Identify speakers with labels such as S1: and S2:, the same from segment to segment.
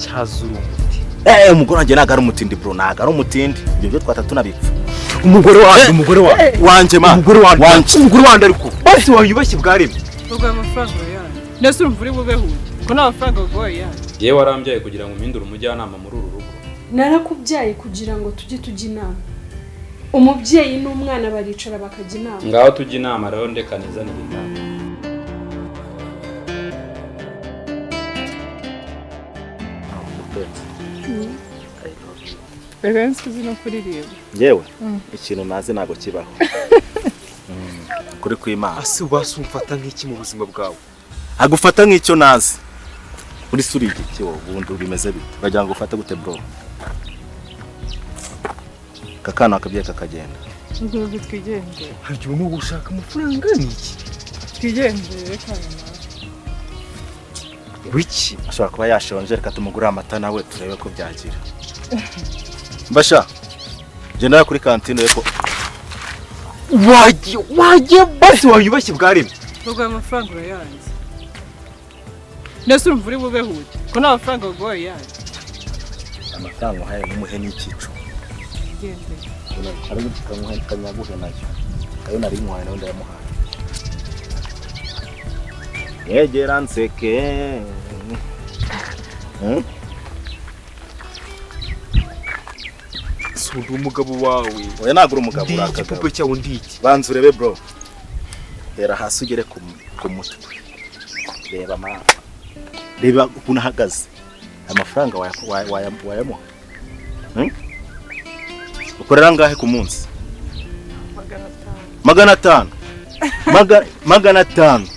S1: cyazura umuti.
S2: Umugore wanjye naga ari umutindi bro, naga ari umutindi. Ibyo byo twatatu nabipfa.
S1: Umugore
S2: wanje ma.
S1: Umugore wanje ariko. Basi wayubashye bwaremye.
S3: Ubwo amafaranga yanjye. Ndetse urumva uri bube huye. Ko nta mafaranga goye yanjye.
S4: Yewe warambyaye kugira ngo umpindure umujyanama muri uru rugo.
S5: Narakubyaye kugira ngo tujye tujya inama. Umubyeyi n'umwana baricara bakajya inama.
S4: Ngaho tujya inama rero ndeka nizanire inama.
S3: Reka nsize no kuririmba.
S2: Yewe ikintu nazi nago kibaho. Kuri kw'Imana.
S1: Ase wasumfata nk'iki mu buzima bwawe?
S2: Agufata nk'icyo nazi. Uri surigi cyo ubundi bimeze bite? Bagira ngo ufate gute bro? Kakana akabye kakagenda.
S3: Ngo bitwigende.
S1: Haryo no gushaka amafaranga niki?
S3: Twigende kana.
S1: Wiki
S2: ashobora kuba yashonje reka tumugure amata nawe turebe ko byagira. Mbasha. Je nayo kuri kantine yeko.
S1: Waje basi wayubashye bwaremye.
S3: Ubwo amafaranga yanjye. Ndetse urumva uri bube huye. Ko nta mafaranga goye yanjye.
S2: Amafaranga haye n'umuhe n'ikicu.
S3: Gende.
S2: Ari gukanguhe kanyaguhe nacyo. Kayo nari muhaye nawe ndayamuhaye. Yegera nseke.
S1: Sundi umugabo wawe.
S2: Oya nagura umugabo urakaga.
S1: Igipupe cyawe ndiki.
S2: Banzu rebe bro. Hera hasi ugere ku mutwe. Reba ma. Reba ukuntu ahagaze. Amafaranga wayamuha. Ukorera ngahe ku munsi? 500. 500.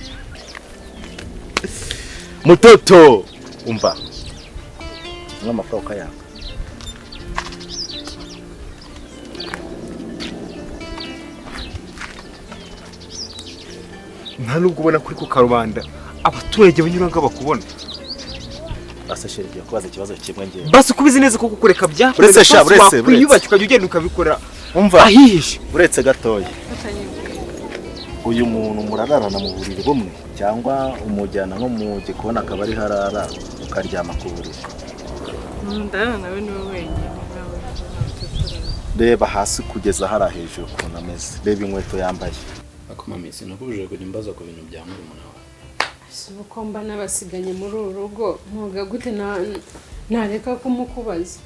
S2: Mutoto umva. N'amafaranga yako.
S1: Nta nubwo ubona kuri ku karubanda abaturage banyuranga bakubona.
S2: Basashire byo kubaza ikibazo kimwe ngiye.
S1: Basi kubizi neza ko kukureka bya.
S2: Uretse.
S1: Kwiyubaka ukajya ugenda ukabikora.
S2: Umva.
S1: Ahihishe.
S2: Uretse gatoya. Uyu muntu murararana mu buriri bumwe cyangwa umujyana nko mu gikona akabari harara ukaryama ku buriri.
S3: Ndana nawe ni wenyine nawe.
S2: Reba hasi kugeza hara hejuru kuna meze. Reba inkweto yambaye.
S4: Akomamisi nakubuje kujya imbaza ku bintu bya murumuna wawe.
S5: Uko mba nabasiganye muri uru rugo ntuga gute nareka kumukubaza.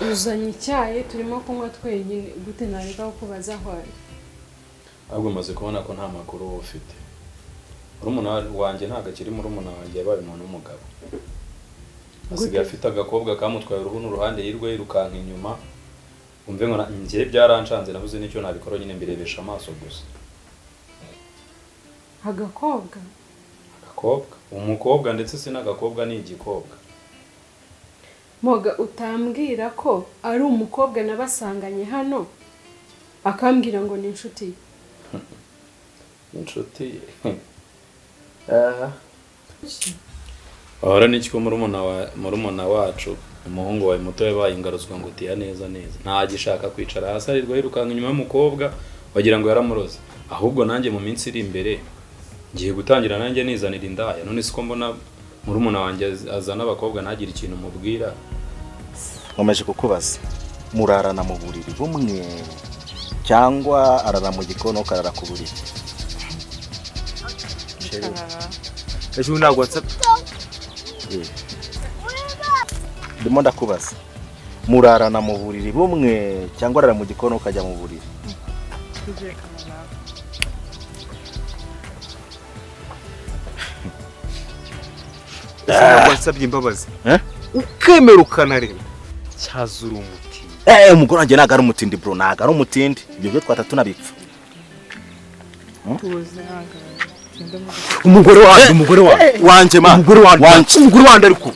S5: Uzanye icyayi turimo kunywa twenyine gute nareka kukubaza aho ari.
S4: Ahubwo maze kubona ko nta makuru ufite. Murumuna wanjye ntago akiri murumuna wanjye yabaye umuntu w'umugabo. Asigaye afite agakobwa kamutwaye uruhu n'uruhande yirwe yirukanka inyuma. Umve ngo njye byaranshanze nabuze nicyo nabikora nyine mbirebesha amaso gusa.
S5: Agakobwa?
S4: Umukobwa ndetse sinagakobwa ni igikobwa.
S5: Moga utambwira ko ari umukobwa nabasanganye hano akambwira ngo ni inshuti.
S4: Inshuti. Ahora niki ko murumuna wacu umuhungu wawe muto yabaye ingaruzwa ngo tiya neza. Nta gishaka kwicara hasi arirwa yirukanka inyuma y'umukobwa wagira ngo yaramuroze. Ahubwo nanjye mu minsi iri imbere ngiye gutangira nanjye nizanira indaya. None siko mbona murumuna wanjye azana abakobwa nagira ikintu mubwira.
S2: Nkomeje kukubaza. Murarana mu buriri bumwe cyangwa arara mu gikono karara ku buriri?
S1: Ejo nagwa WhatsApp.
S2: Ndimo ndakubaza. Murarana mu buriri bumwe cyangwa arara mu gikono ukajya mu buriri?
S1: Wasabye imbabazi. Ukemera ukanareba. Cyazura umuti.
S2: Umugore wanjye naga ari umutindi bro, naga ari umutindi. Ibyo byo twatatu nabipfa.
S1: Umugore wanje ma. Umugore wanje ariko.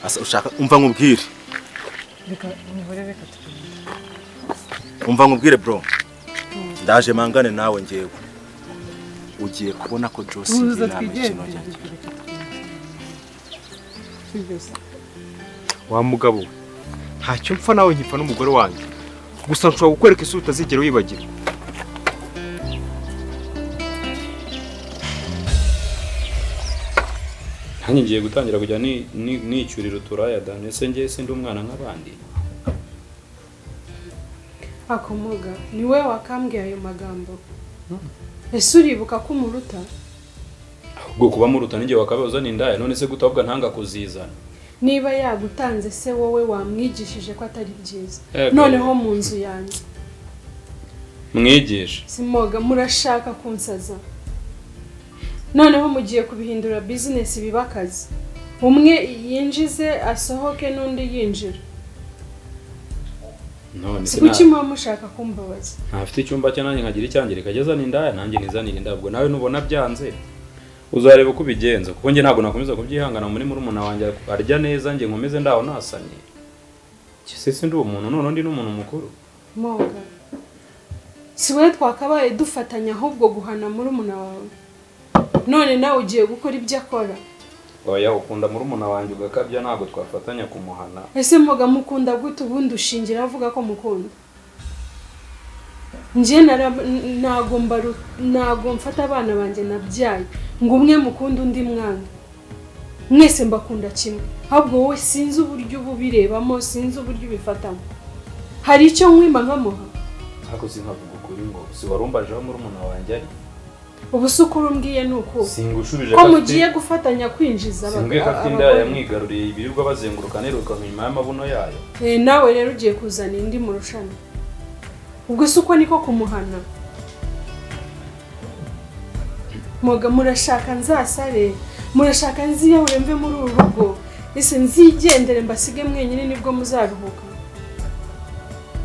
S2: Asa ushaka umva nkubwire.
S3: Reka
S2: Umva nkubwire bro. Ndaje mangane nawe ngewe. Ugiye kubona ko Josie
S3: twigende.
S1: Wa mugabo ntacyo mpfa nawe nkipfa n'umugore wanjye. Gusa nshobora gukwereka isi utazigera wibagira.
S4: Nanjye ngiye gutangira kujya nicyurira uturaya dane se ngiye sindi umwana nk'abandi.
S5: Akomoga ni we wakambwiye ayo magambo. Ese uribuka ko umuruta?
S4: Ubwo kuba muruta ninjye wakabazana indaya none se gutabwa ntanga kuzizana.
S5: Niba yagutanze se wowe wamwigishije ko atari byiza. Noneho mu nzu yanjye.
S4: Mwigisha.
S5: Simoga murashaka kunsaza. Noneho mugiye kubihindura business bibakazi. Umwe yinjize asohoke n'undi yinjira.
S4: None
S5: se kuki mushaka kumbabaza?
S4: Ntafite icyumba cye nanjye nkagira icyangire kageza n'indaya nanjye nizanira indabwo nawe nubona byanze. Uzareba uko bigenza kuko nge ntabwo nakomeza kubyihangana muri murumuna wanjye arya neza nge nkomeze ndaho nasanye. Kise ndi umuntu none ndi n'umuntu mukuru.
S5: Moga. Siwe twakabaye dufatanya ahubwo guhana murumuna wawe. None nawe ugiye gukora ibyo akora.
S4: Oya ukunda murumuna wanjye ugakabya ntabwo twafatanya kumuhana.
S5: Ese Moga mukunda gute ubundi ushingira avuga ko mukunda? Nje ntago mfata abana banjye nabyaye ngo umwe mukunda undi mwana. Mwese mbakunda kimwe. Ahubwo wowe sinzi uburyo ububirebamo, sinzi uburyo ubifatamo. Hari icyo nkwima nkamuha?
S4: Ntabwo sinkavuga ukuri ngo si warumbajeho murumuna wanjye ari.
S5: Ubusukuru mbwiye nuko.
S4: Singushubije
S5: ko mugiye gufatanya kwinjiza
S4: abagabo. Singiye kafite indaya yamwigaruriye ibirirwa bazenguruka neruka nyuma y'amabuno yayo.
S5: Nawe rero ugiye kuzana indi murushana. Ubwo suko niko kumuhana. Moga murashaka nzasare, murashaka nziyahure mve muri uru rugo. Ese nzigendere mbasige mwenyine nibwo muzaruhuka.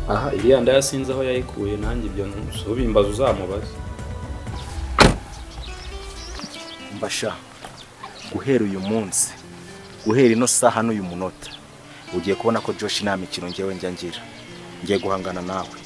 S4: Aha iriya ndaya sinzi aho yayikuye nanjye ibyo ntubimbaza uzamubaza.
S2: Mbasha guhera uyu munsi guhera ino saha n'uyu munota ugiye kubona ko Josh nta mikino ngewe njya ngira ngiye guhangana nawe.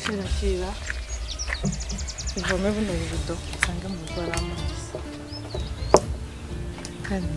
S3: Shirakira ivome buno bido usanga mu rwara amazi kandi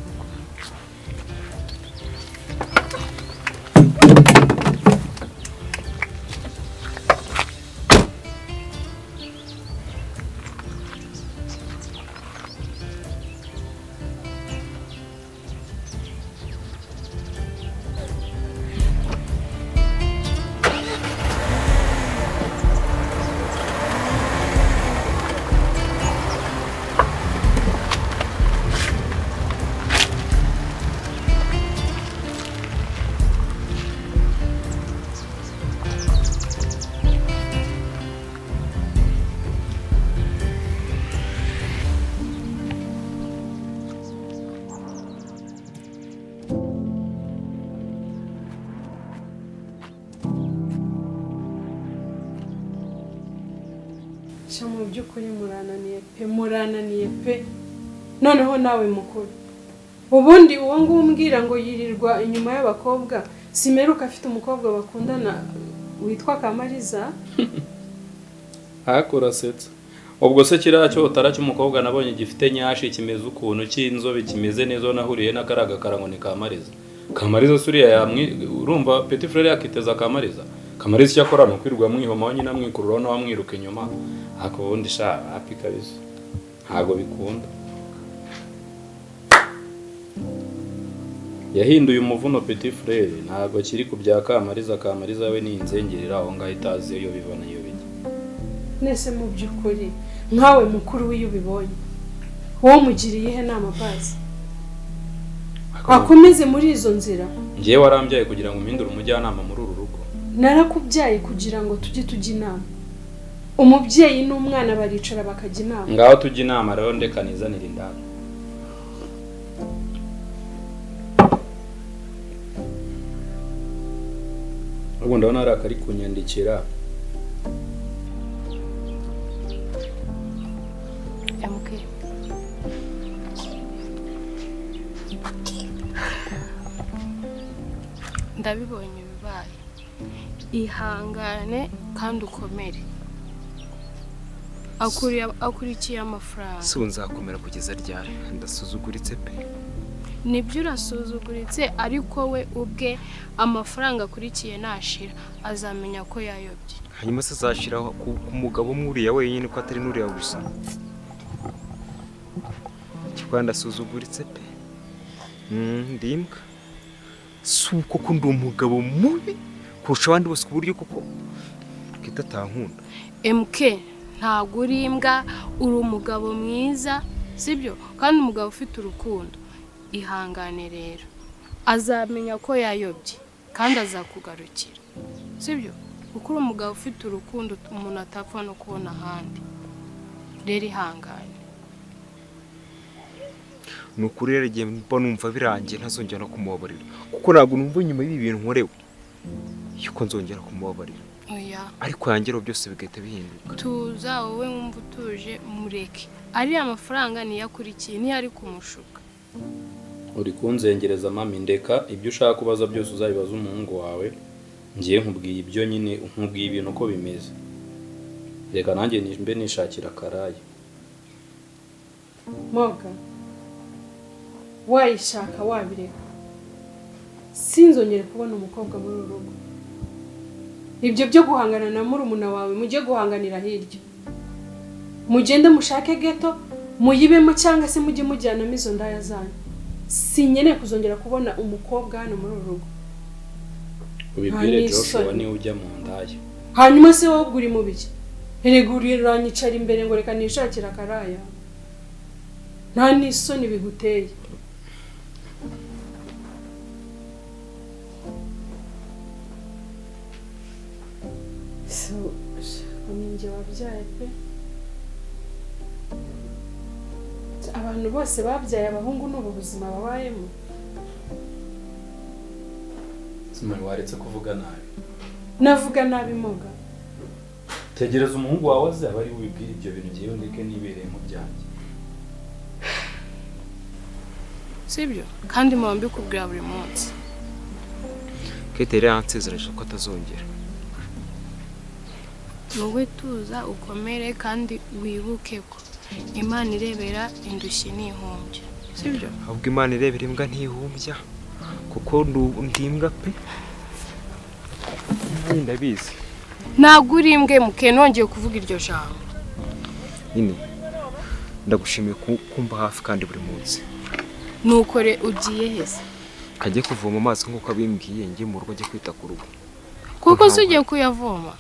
S5: mu by'ukuri murananiye pe noneho nawe mukuru ubundi uwo ngumbwira ngo yirirwa inyuma y'abakobwa simeruka afite umukobwa bakundana witwa Kamariza
S4: akora setsa ubwo se kiracyo utaracyo umukobwa nabonye gifite nyashi kimeze ukuntu cy'inzobe kimeze neza nahuriye n'akaraga karango ni Kamariza. Kamariza suriya yamwi urumva Petit Frere yakiteza Kamariza. Kamariza cyakora no kwirwa mwihoma nyina mwikurura no wamwiruka inyuma ako bundi sha api kabisa ntago bikunda. Yahinduye umuvuno Petit Frere ntago kiri ku bya Kamariza. Kamariza we ni inzengerera aho ngaho itazi iyo bivana iyo bijya.
S5: Nese mu by'ukuri nkawe mukuru w'iyo ubibonye wowe mugiriye he nama bazi akomeze muri izo nzira.
S4: Ngiye warambyaye kugira ngo mpindure umujyanama muri uru rugo.
S5: Narakubyaye kugira ngo tujye tujya inama. Umubyeyi n'umwana baricara bakajya inama.
S4: Ngaho tujya inama rero ndeka nizanira indabo. Ubwo ndabona ari akari kunyandikira.
S6: ndabibonye bibaye. Ihangane kandi ukomere. Akurikiye amafaranga.
S1: Si nzakomera kugeza ryari? Ndasuzuguritse pe.
S6: Nibyo urasuzuguritse, ariko we ubwe amafaranga akurikiye nashira azamenya ko yayobye.
S1: Hanyuma se azashiraho ku mugabo mwuriya wenyine ko atari nuriya gusa. Kikwanda ndasuzuguritse pe. Ndimbwa. Suko ko ndi umugabo mubi kurusha abandi bose ku buryo kuko kitatankunda.
S6: MK ntago uri imbwa, uri umugabo mwiza, sibyo? Kandi umugabo ufite urukundo. Ihangane rero. Azamenya ko yayobye kandi azakugarukira. Sibyo? Kuko uri umugabo ufite urukundo umuntu atapfa no kubona ahandi. Rero ihangane.
S1: Nukuri rero igihe mbona numva birangiye ntazongera no kumubabarira. Kuko ntabwo numva nyuma y'ibi bintu nkorewe yuko nzongera kumubabarira.
S6: Oya.
S1: Ariko yangero byose bigahita bihinduka.
S6: Tuza wowe wumva utuje mureke. Ari amafaranga niyakurikiye ni ari kumushuka.
S4: Uri kunzengereza mami, ndeka ibyo ushaka kubaza byose uzabibaza umuhungu wawe. Ngiye nkubwiye ibyo nyine, nkubwiye ibintu uko bimeze. Reka nanjye mbe nishakira Karaye.
S5: Moga wayishaka wabireka. Sinzongere kubona umukobwa muri uru rugo. Ibyo byo guhangana na murumuna wawe mujye guhanganira hirya. Mugende mushake geto muyibemo cyangwa se mujye mujyana mizo ndaya zanyu. Sinyeneye kuzongera kubona umukobwa hano muri uru rugo.
S4: Ubibwire Joshua ni ujya mu ndaya.
S5: Hanyuma se wowe uguri mu biki? Eregurira nyicara imbere ngo reka nishakira Karaya. Nta n'isoni biguteye. So, ninjye wabyaye pe. Abantu bose babyaye abahungu n'ubu buzima babayemo.
S4: Simari waretse kuvuga nabi.
S5: Navuga nabi Moga.
S4: Tegereza umuhungu wawe aze abari wibwira ibyo bintu giye ndeke nibereye mu byanjye.
S6: Sibyo? Kandi mwambi kubwira buri munsi.
S1: Kete rero ansezeranyije ko atazongera.
S6: Wowe tuza ukomere kandi wibuke ko Imana irebera indushyi n'ihumbya. Sibyo?
S1: Ahubwo Imana irebera imbwa ntihumbya. Kuko ndimbwa pe. Ndabizi.
S6: Ntabwo uri imbwe muke nongeye kuvuga iryo jambo.
S1: Nini. Ndagushimiye kumba hafi kandi buri munsi.
S6: Nukore ugiye hese.
S1: Kajye kuvoma amazi nk'uko abimbwiye ngiye mu rugo njye kwita ku rugo.
S6: Kuko se ugiye kuyavoma?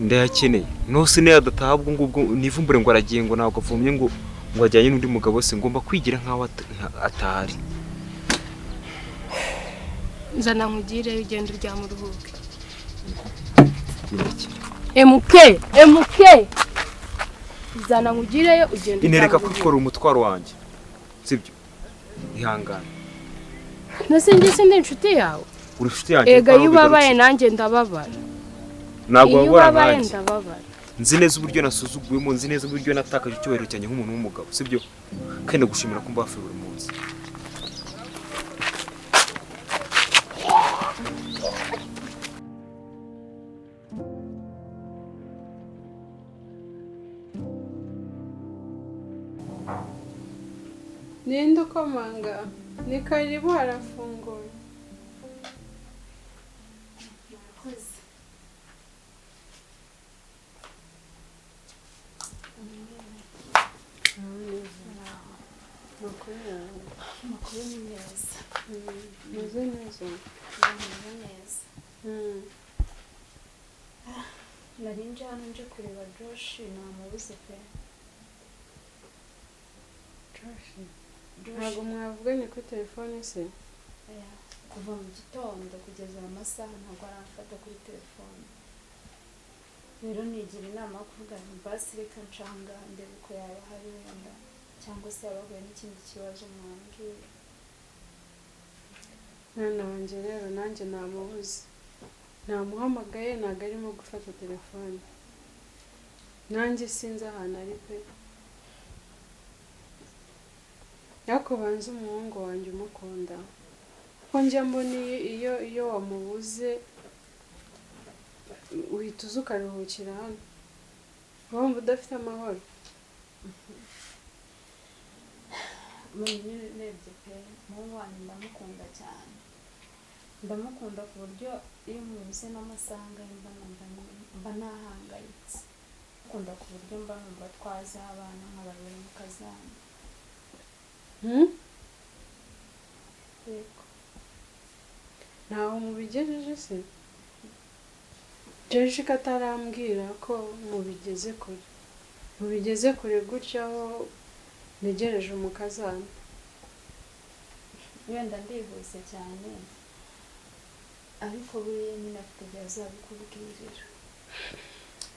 S1: Ndayakeneye. No sine adatahabwa ngubwo nivumbure ngo aragiye ngo ntabwo avumye ngo ajyanye n'undi mugabo se ngomba kwigira nkaho atahari.
S6: Nzana nkugire ugenda urya mu ruhuke. MK Zana nkugireyo ugenda.
S1: Inereka kwikora umutwaro wanjye. Sibyo? Ihangane.
S6: Nase njye sindi inshuti yawe.
S1: Uri inshuti yanjye.
S6: Ega yubabaye nanjye ndababara.
S1: Ntabwo wabara nanjye.
S6: Ndababara.
S1: Nzi neza uburyo nasuzuguyemo, nzi neza uburyo natakaje icyubahiro cyanjye nk'umuntu w'umugabo. Sibyo? Kandi gushimira kumba hafi buri munsi.
S5: Ninde ukomanga? Ni karibu harafunguye.
S7: Makuru ni neza.
S5: Meze neza.
S7: Meze neza. Nari nje hano nje kureba Josh namubuze pe.
S5: Ntabwo mwavuganye kuri telefone se?
S7: Kuva mu gitondo kugeza amasaha ntabwo aramfata kuri telefone. Rero nigira inama yo kuvuga ngo basi reka ncanga ndebe ko yaba hari wenda cyangwa se yabahuye n'ikindi kibazo mwambwira.
S5: Mwana wanjye rero nanjye namubuze. Namuhamagaye ntabwo arimo gufata telefone. Nanjye sinzi ahantu ari pe. Yako banze umuhungu wanjye umukunda. kuko njya mbona iyo wamubuze uhita uza ukaruhukira hano wumva udafite amahoro.
S7: nyine urebye pe umuhungu wanjye ndamukunda cyane, ndamukunda ku buryo iyo mubuze n'amasaha angahe mba nahangayitse, ndamukunda ku buryo mba numva twazabana nk'ababiri mu kazana. Yego.
S5: Ntaho mubigejeje se? Jeje ko atarambwira ko mubigeze kure gutya aho ntegereje umukazana.
S7: Wenda ndihuse cyane ariko buriya nyine afite igihe azabikubwirira,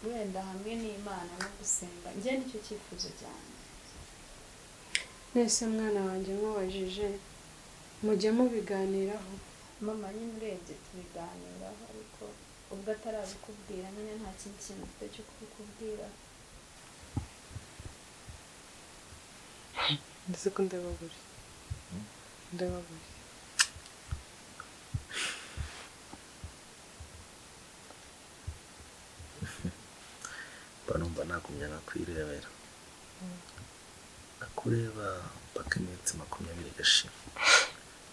S7: wenda hamwe n'Imana no gusenga, njye nicyo cyifuzo cyane.
S5: Nese mwana wanjye mwabajije mujye mubiganiraho?
S7: Mama nyine urebye tubiganiraho ariko ubwo atarabikubwira nyine nta kindi kintu ufite cyo kubikubwira.
S5: Ndetse ko ndababura
S2: banumva nakumya nakwirebera nakureba paka iminsi 20 igashira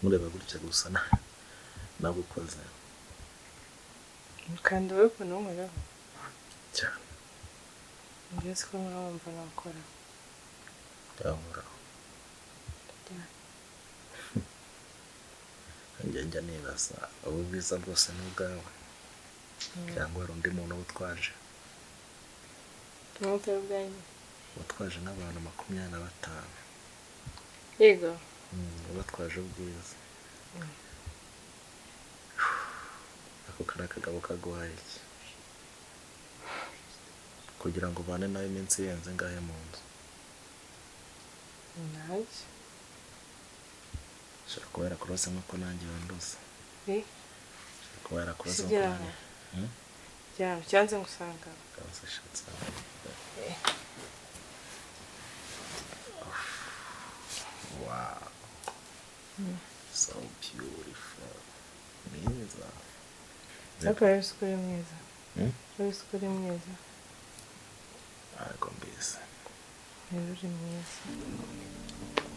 S2: mureba gutya gusa nagukoze
S5: kandi wowe ukuntu umuraho
S2: cyane
S5: mbese ko mwumva nakora
S2: yamuraho njya nibaza ubu bwiza bwose ni ubwawe cyangwa hari undi muntu utwaje utwaje n'abantu 25.
S5: Yego.
S2: Batwaje ubwiza ako kari akagabo kaguhaye iki kugira ngo ubane nawe iminsi yenze ngahe mu nzu?
S5: Ntacyo.
S2: Shaka kuba yarakurose nk'uko nanjye wandose. Shaka kuba yarakurose nk'uko nanjye.
S5: Cyanze ngusanga.
S2: Kabase shatse. Wow. So beautiful. Mwiza.
S5: Ariko yabisikore mwiza. Yabisikore mwiza.
S2: Ariko mbese.
S5: Uri mwiza.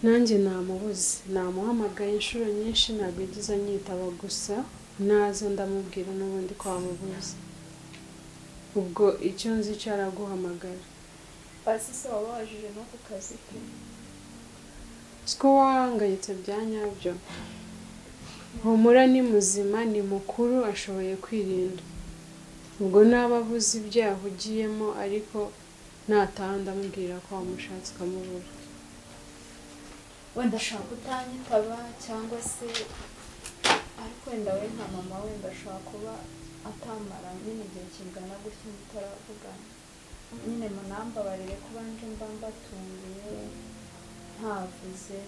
S5: Nanjye namubuze, namuhamagaye inshuro nyinshi ntabwo yagize anyitaba gusa naza ndamubwira n'ubundi ko wamubuze. Ubwo icyo nzi cyo araguhamagara.
S7: Basi se wabajije no ku kazi ke?
S5: Siko wahangayitse bya nyabyo. Humura ni muzima, ni mukuru, ashoboye kwirinda. Ubwo naba abuze ibyo yahugiyemo ariko nataha ndamubwira ko wamushatse ukamubura.
S7: Wenda ashaka utanyitaba cyangwa se ariko wenda we nka mama wenda ashaka kuba atamara nyine igihe kingana gutya mutaravugana. Nyine munambabarire kuba nje mba mbatunguye ntavuze.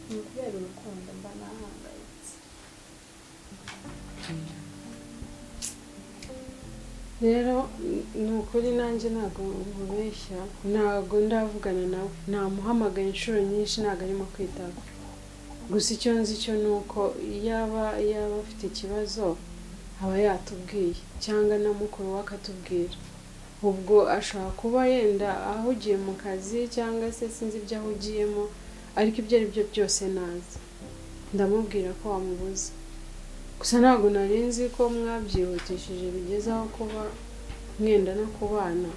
S7: Ni kubera urukundo mba nahangayitse.
S5: Rero ni ukuri nanjye ntabwo mubeshya, ntabwo ndavugana nawe, namuhamagaye inshuro nyinshi ntabwo arimo kwitaba. Gusa icyo nzi cyo ni uko yaba afite ikibazo aba yatubwiye cyangwa na mukuru we akatubwira. Ubwo ashobora kuba yenda ahugiye mu kazi cyangwa se sinzi ibyo ahugiyemo, ariko ibyo ari byo byose nazi ndamubwira ko wamubuze. Gusa ntabwo nari nzi ko mwabyihutishije bigeze aho kuba mwenda no kubana.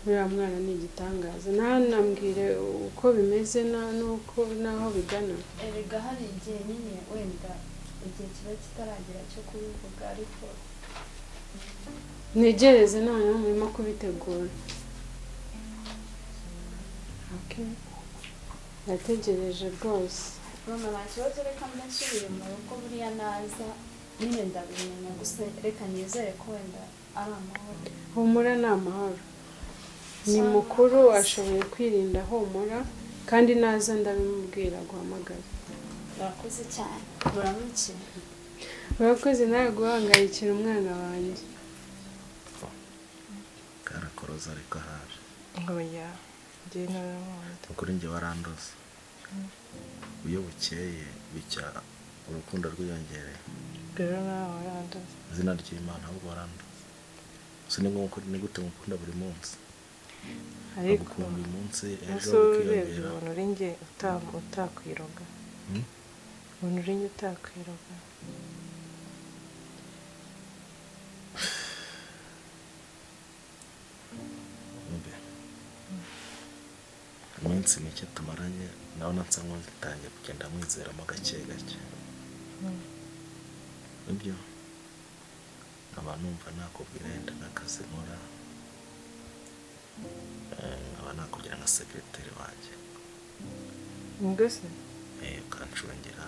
S5: Uriya mwana ni igitangaza. Ntanambwire uko bimeze n'uko n'aho bigana.
S7: Erega hari igihe nyine wenda igihe kiba kitaragera cyo kubivuga ariko
S5: ntegereze noneho murimo kubitegura. Nategereje rwose.
S7: mama nta kibazo, reka mbe nsubire mu rugo buriya naza nyine ndabimenya, gusa reka nizere ko wenda ari amahoro.
S5: Humura ni amahoro, ni mukuru, ashoboye kwirinda. Humura kandi naza ndabimubwira guhamagara.
S7: Urakoze cyane. Uramuke.
S5: Urakoze nawe guhangayikira umwana wanjye.
S2: Karakoroza ariko haje.
S5: Oya
S8: njye narankunda.
S2: ukuri njye warandoze. Iyo bukeye bicya urukundo rwiyongereye.
S8: Rero nawe warandoze.
S2: Izina ry'Imana ahubwo warandoze. Ni gute ngukunda buri munsi?
S8: Ariko
S2: ngukunda uyu munsi ejo
S8: urebye
S2: bikiyongera.
S8: ubona uri njye utakwiroga. Ubona uri njye utakwiroga.
S2: Iminsi mike tumaranye ndabona nsa nk'utangiye kugenda mwizeramo gake gake. Nibyo nkaba numva nakubwira yenda n'akazi nkora, nkaba nakubwira nka sekreteri wanjye.
S8: Mbese
S2: ukancungira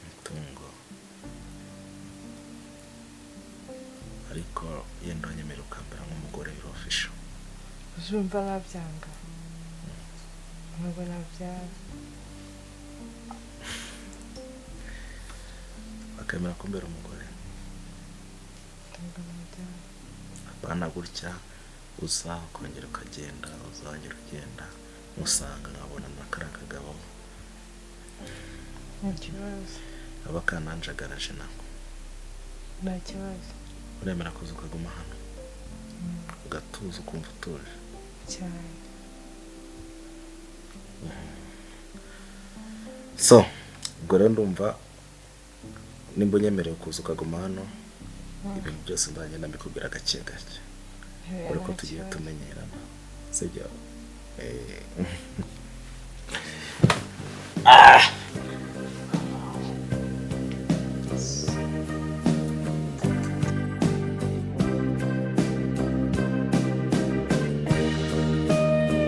S2: imitungo, ariko yenda wanyemera ukambera nk'umugore biri official.
S8: uzumva nabyanga. Ntabwo nabyanga.
S2: Bakemera kumbera umugore.
S8: Ntabwo nabyanga.
S2: Apana gutya uza ukongera ukagenda, uzongera ugenda musanga nkabona n'akara kagabo.
S8: Nta kibazo.
S2: Aba kananjagaraje nako.
S8: Nta kibazo.
S2: Uremera kuza ukaguma hano ugatuza ukumva utuje
S8: cyane.
S2: So ubwo rero ndumva nimba unyemerewe kuza ukaguma hano, ibintu byose ndagenda mbikubwira gake gake, ureko tugiye tumenyerana, sibyo?